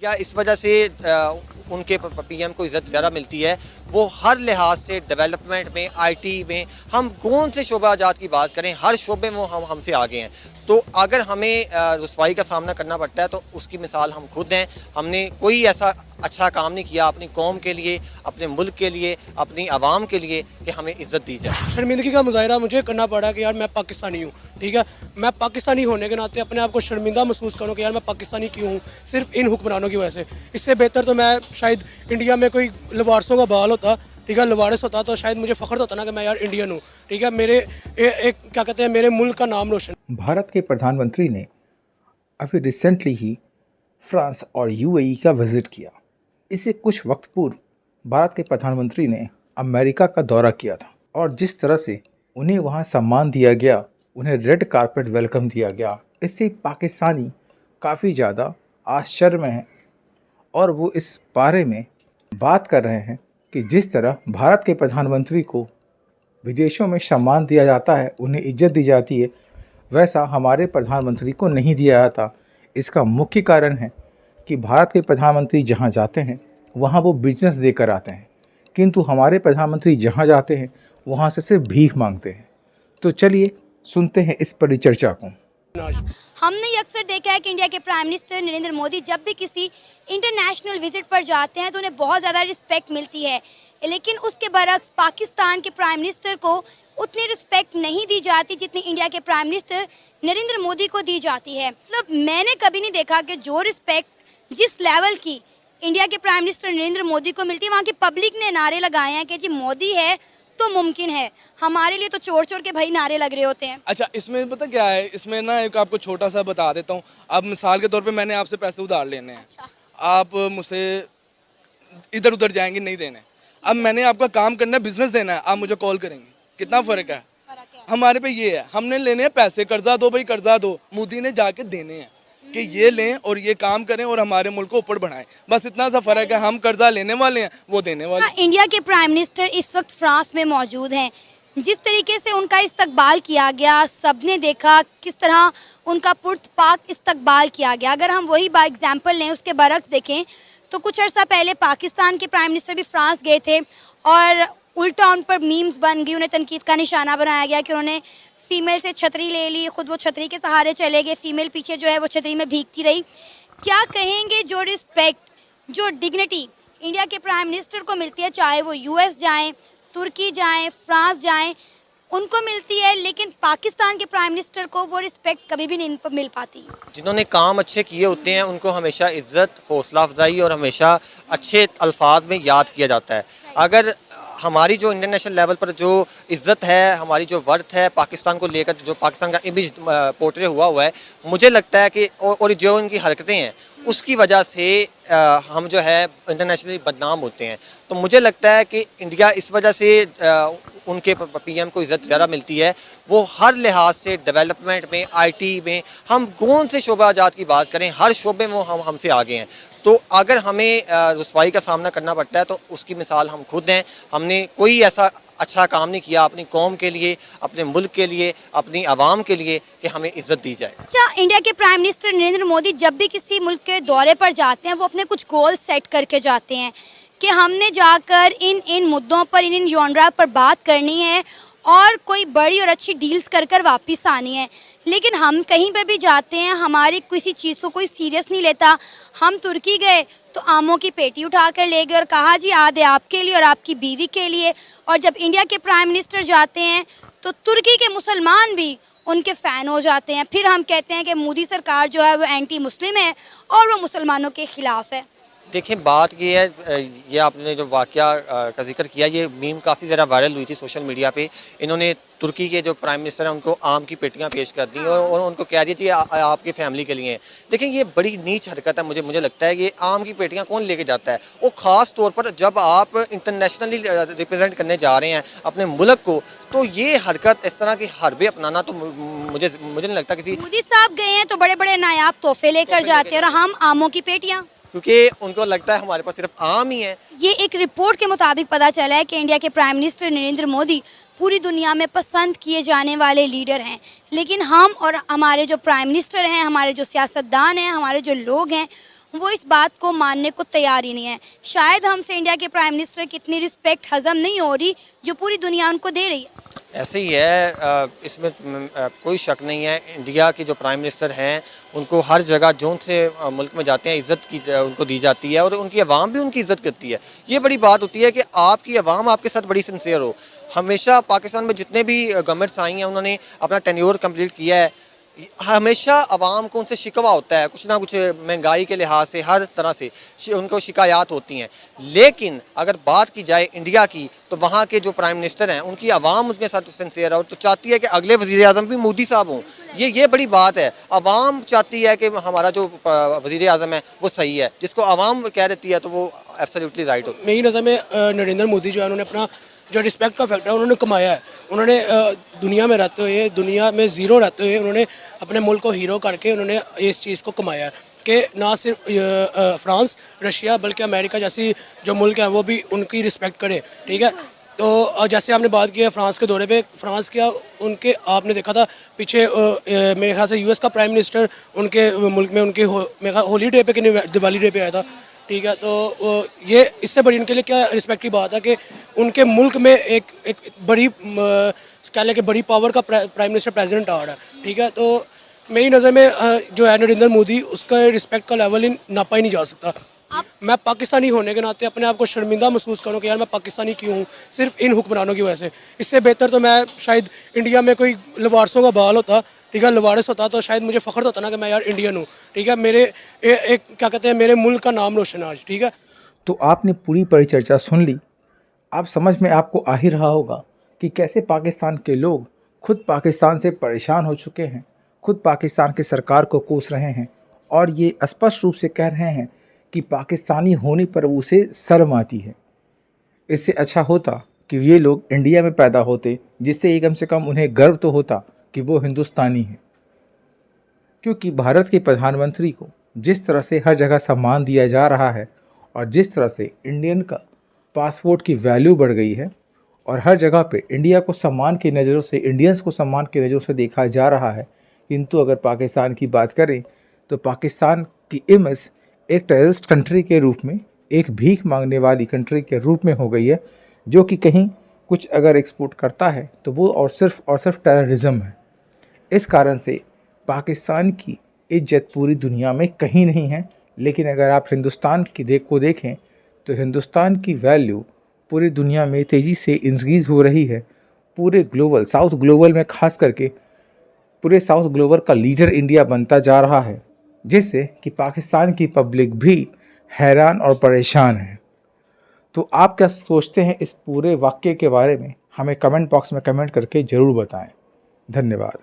या इस वजह से उनके पीएम को इज़्ज़त ज़्यादा मिलती है। वो हर लिहाज से डेवलपमेंट में, आईटी में, हम कौन से शोबा जात की बात करें, हर शोबे में वो हमसे आगे हैं। तो अगर हमें रुसवाई का सामना करना पड़ता है तो उसकी मिसाल हम खुद हैं। हमने कोई ऐसा अच्छा काम नहीं किया अपनी कौम के लिए, अपने मुल्क के लिए, अपनी आवाम के लिए कि हमें इज़्ज़त दी जाए। शर्मिंदगी का मुजाहरा मुझे करना पड़ा कि यार मैं पाकिस्तानी हूँ, ठीक है। मैं पाकिस्तानी होने के नाते अपने आप को शर्मिंदा महसूस करूँ कि यार मैं पाकिस्तानी क्यों हूँ, सिर्फ इन हुक्मरानों की वजह से। इससे बेहतर तो मैं शायद इंडिया में कोई लवारसों का बहाल होता, ठीक है, लवारिस होता तो शायद मुझे फ़ख्र होता ना कि मैं यार इंडियन हूँ, ठीक है। मेरे एक क्या कहते हैं, मेरे मुल्क का नाम रोशन। भारत के प्रधानमंत्री ने अभी रिसेंटली ही फ्रांस और यूएई का विज़िट किया। इससे कुछ वक्त पूर्व भारत के प्रधानमंत्री ने अमेरिका का दौरा किया था और जिस तरह से उन्हें वहां सम्मान दिया गया, उन्हें रेड कारपेट वेलकम दिया गया, इससे पाकिस्तानी काफ़ी ज़्यादा आश्चर्य में हैं और वो इस बारे में बात कर रहे हैं कि जिस तरह भारत के प्रधानमंत्री को विदेशों में सम्मान दिया जाता है, उन्हें इज्जत दी जाती है, वैसा हमारे प्रधानमंत्री को नहीं दिया जाता। इसका मुख्य कारण है कि भारत के प्रधानमंत्री जहां जाते हैं वहां वो बिजनेस देकर आते हैं, किंतु हमारे प्रधानमंत्री जहां जाते हैं वहां से सिर्फ भीख मांगते हैं। तो चलिए सुनते हैं इस परिचर्चा को। हमने ये अक्सर देखा है कि इंडिया के प्राइम मिनिस्टर नरेंद्र मोदी जब भी किसी इंटरनेशनल विजिट पर जाते हैं तो उन्हें बहुत ज़्यादा रिस्पेक्ट मिलती है, लेकिन उसके बरक्स पाकिस्तान के प्राइम मिनिस्टर को उतनी रिस्पेक्ट नहीं दी जाती जितनी इंडिया के प्राइम मिनिस्टर नरेंद्र मोदी को दी जाती है। मतलब मैंने कभी नहीं देखा कि जो रिस्पेक्ट जिस लेवल की इंडिया के प्राइम मिनिस्टर नरेंद्र मोदी को मिलती है, वहाँ की पब्लिक ने नारे लगाए हैं कि जी मोदी है तो मुमकिन है। हमारे लिए तो चोर चोर के भाई नारे लग रहे होते हैं। अच्छा, इसमें पता क्या है, इसमें ना एक आपको छोटा सा बता देता हूँ। अब मिसाल के तौर पे मैंने आपसे पैसे उधार लेने हैं। अच्छा। आप मुझसे इधर उधर जाएंगे, नहीं देने। अब मैंने आपका काम करना है, बिजनेस देना है, आप मुझे कॉल करेंगे। कितना फ़र्क है हमारे पे? ये है, हमने लेने हैं पैसे, कर्जा दो भाई कर्जा दो, मोदी ने जाके देने हैं कि ये लें और ये काम करें और हमारे मुल्क को ऊपर बढ़ाएं। बस इतना सा फ़र्क है, हम कर्जा लेने वाले हैं, वो देने वाले। हाँ, इंडिया के प्राइम मिनिस्टर इस वक्त फ्रांस में मौजूद हैं। जिस तरीके से उनका इस्तकबाल किया गया, सबने देखा किस तरह उनका पुरतपाक इस्तकबाल किया गया। अगर हम वही बाय एग्जाम्पल लें, उसके बरक्स देखें तो कुछ अर्सा पहले पाकिस्तान के प्राइम मिनिस्टर भी फ्रांस गए थे और उल्टा उन पर मीम्स बन गई, उन्हें तनकीद का निशाना बनाया गया कि उन्होंने फीमेल से छतरी ले ली, खुद वो छतरी के सहारे चले गए, फीमेल पीछे जो है वो छतरी में भीगती रही। क्या कहेंगे, जो रिस्पेक्ट, जो डिग्निटी इंडिया के प्राइम मिनिस्टर को मिलती है, चाहे वो यूएस जाएं, तुर्की जाएं, फ्रांस जाएं, उनको मिलती है, लेकिन पाकिस्तान के प्राइम मिनिस्टर को वो रिस्पेक्ट कभी भी नहीं मिल पाती। जिन्होंने काम अच्छे किए होते हैं उनको हमेशा इज़्ज़त, हौसला अफजाई और हमेशा अच्छे अल्फाज में याद किया जाता है। अगर हमारी जो इंटरनेशनल लेवल पर जो इज़्ज़त है, हमारी जो वर्थ है पाकिस्तान को लेकर, जो पाकिस्तान का इमेज पोर्ट्रे हुआ है, मुझे लगता है कि और जो उनकी हरकतें हैं उसकी वजह से हम जो है इंटरनेशनली बदनाम होते हैं। तो मुझे लगता है कि इंडिया इस वजह से उनके पीएम को इज़्ज़त ज़्यादा मिलती है। वो हर लिहाज से डेवलपमेंट में, आईटी में, हम कौन से शोबा जात की बात करें, हर शोबे में हम हमसे आगे हैं। तो अगर हमें रुसवाई का सामना करना पड़ता है तो उसकी मिसाल हम खुद हैं। हमने कोई ऐसा अच्छा काम नहीं किया अपनी कौम के लिए, अपने मुल्क के लिए, अपनी आवाम के लिए कि हमें इज़्ज़त दी जाए। अच्छा, इंडिया के प्राइम मिनिस्टर नरेंद्र मोदी जब भी किसी मुल्क के दौरे पर जाते हैं वो अपने कुछ गोल सेट करके जाते हैं कि हमने जाकर इन मुद्दों पर, इन जॉनरा पर बात करनी है और कोई बड़ी और अच्छी डील्स कर वापस आनी है। लेकिन हम कहीं पर भी जाते हैं, हमारी किसी चीज़ को कोई सीरियस नहीं लेता। हम तुर्की गए तो आमों की पेटी उठा कर ले गए और कहा जी आधे आपके लिए और आपकी बीवी के लिए। और जब इंडिया के प्राइम मिनिस्टर जाते हैं तो तुर्की के मुसलमान भी उनके फ़ैन हो जाते हैं। फिर हम कहते हैं कि मोदी सरकार जो है वो एंटी मुस्लिम है और वो मुसलमानों के ख़िलाफ़ है। देखिए, बात ये है, ये आपने जो वाक़या का जिक्र किया, ये मीम काफ़ी ज़्यादा वायरल हुई थी सोशल मीडिया पे। इन्होंने तुर्की के जो प्राइम मिनिस्टर हैं उनको आम की पेटियां पेश कर दी और उनको कह दिया कि आपकी फैमिली के लिए हैं। देखिए, ये बड़ी नीच हरकत है। मुझे लगता है कि आम की पेटियां कौन लेके जाता है, वो ख़ास तौर पर जब आप इंटरनेशनली रिप्रेजेंट करने जा रहे हैं अपने मुल्क को, तो ये हरकत, इस तरह की हरबे अपनाना तो मुझे नहीं लगता किसी। मोदी साहब गए हैं तो बड़े बड़े नायाब तोहफे लेकर जाते हैं और हम आमों की पेटियाँ, क्योंकि उनको लगता है हमारे पास सिर्फ आम ही है। ये एक रिपोर्ट के मुताबिक पता चला है कि इंडिया के प्राइम मिनिस्टर नरेंद्र मोदी पूरी दुनिया में पसंद किए जाने वाले लीडर हैं, लेकिन हम और हमारे जो प्राइम मिनिस्टर हैं, हमारे जो सियासतदान हैं, हमारे जो लोग हैं, वो इस बात को मानने को तैयार ही नहीं है। शायद हमसे इंडिया के प्राइम मिनिस्टर की इतनी रिस्पेक्ट हजम नहीं हो रही जो पूरी दुनिया उनको दे रही है। ऐसे ही है, इसमें कोई शक नहीं है। इंडिया के जो प्राइम मिनिस्टर हैं उनको हर जगह जोन से मुल्क में जाते हैं इज़्ज़त की उनको दी जाती है और उनकी आवाम भी उनकी इज़्ज़त करती है। ये बड़ी बात होती है कि आपकी आवाम आपके साथ बड़ी सिंसियर हो। हमेशा पाकिस्तान में जितने भी गवर्नमेंट्स आई हैं उन्होंने अपना टेन्योर कंप्लीट किया है, हमेशा आवाम को उनसे शिकवा होता है, कुछ ना कुछ महंगाई के लिहाज से हर तरह से उनको शिकायत होती हैं। लेकिन अगर बात की जाए इंडिया की तो वहाँ के जो प्राइम मिनिस्टर हैं उनकी आवाम उनके साथ सिंसियर है और तो चाहती है कि अगले वज़ीर आज़म भी मोदी साहब हों। ये बड़ी बात है। आवाम चाहती है कि हमारा जो वज़ीर आज़म है वो सही है, जिसको आवाम कह देती है तो वो एब्सोल्युटली राइट होती है। मेरी नज़र में नरेंद्र मोदी जो है उन्होंने अपना जो रिस्पेक्ट का फैक्टर है उन्होंने कमाया है। उन्होंने दुनिया में रहते हुए, दुनिया में ज़ीरो रहते हुए उन्होंने अपने मुल्क को हीरो करके उन्होंने इस चीज़ को कमाया है कि ना सिर्फ फ्रांस, रशिया बल्कि अमेरिका जैसी जो मुल्क है वो भी उनकी रिस्पेक्ट करे। ठीक है, तो जैसे आपने बात की है फ्रांस के दौरे पे, फ्रांस क्या उनके आपने देखा था पीछे मेरे ख्याल से यूएस का प्राइम मिनिस्टर उनके मुल्क में उनके मेरे ख्याल होली डे पे कि दिवाली डे पे आया था। ठीक है, तो ये इससे बड़ी उनके लिए क्या रिस्पेक्ट की बात है कि उनके मुल्क में एक बड़ी क्या लेके बड़ी पावर का प्राइम मिनिस्टर प्रेसिडेंट आ रहा है। ठीक है, तो मेरी नज़र में जो है नरेंद्र मोदी उसका रिस्पेक्ट का लेवल नापा ही नहीं जा सकता। मैं पाकिस्तानी होने के नाते अपने आप को शर्मिंदा महसूस करूँ कि यार मैं पाकिस्तानी क्यों हूँ, सिर्फ इन हुक्मरानों की वजह से। इससे बेहतर तो मैं शायद इंडिया में कोई लवारसों का बाल होता, ठीक है, लवारिस होता तो शायद मुझे फ़ख्र होता ना कि मैं यार इंडियन हूँ। ठीक है, मेरे एक क्या कहते हैं मेरे मुल्क का नाम रोशन है आज। ठीक है, तो आपने पूरी परिचर्चा सुन ली। आप समझ में आपको आ ही रहा होगा कि कैसे पाकिस्तान के लोग खुद पाकिस्तान से परेशान हो चुके हैं, खुद पाकिस्तान की सरकार को कोस रहे हैं और ये स्पष्ट रूप से कह रहे हैं कि पाकिस्तानी होने पर उसे शर्म आती है। इससे अच्छा होता कि ये लोग इंडिया में पैदा होते, जिससे कम से कम उन्हें गर्व तो होता कि वो हिंदुस्तानी हैं। क्योंकि भारत के प्रधानमंत्री को जिस तरह से हर जगह सम्मान दिया जा रहा है और जिस तरह से इंडियन का पासपोर्ट की वैल्यू बढ़ गई है और हर जगह पे इंडिया को सम्मान की नज़रों से, इंडियंस को सम्मान की नज़रों से देखा जा रहा है, किंतु अगर पाकिस्तान की बात करें तो पाकिस्तान की इमेज एक टेररिस्ट कंट्री के रूप में, एक भीख मांगने वाली कंट्री के रूप में हो गई है, जो कि कहीं कुछ अगर एक्सपोर्ट करता है तो वो और सिर्फ टेररिज्म है। इस कारण से पाकिस्तान की इज्जत पूरी दुनिया में कहीं नहीं है। लेकिन अगर आप हिंदुस्तान की को देखें तो हिंदुस्तान की वैल्यू पूरी दुनिया में तेज़ी से इंक्रीज़ हो रही है। पूरे ग्लोबल, साउथ ग्लोबल में खास करके पूरे साउथ ग्लोबल का लीडर इंडिया बनता जा रहा है, जिससे कि पाकिस्तान की पब्लिक भी हैरान और परेशान है। तो आप क्या सोचते हैं इस पूरे वाक़ये के बारे में? हमें कमेंट बॉक्स में कमेंट करके ज़रूर बताएं। धन्यवाद।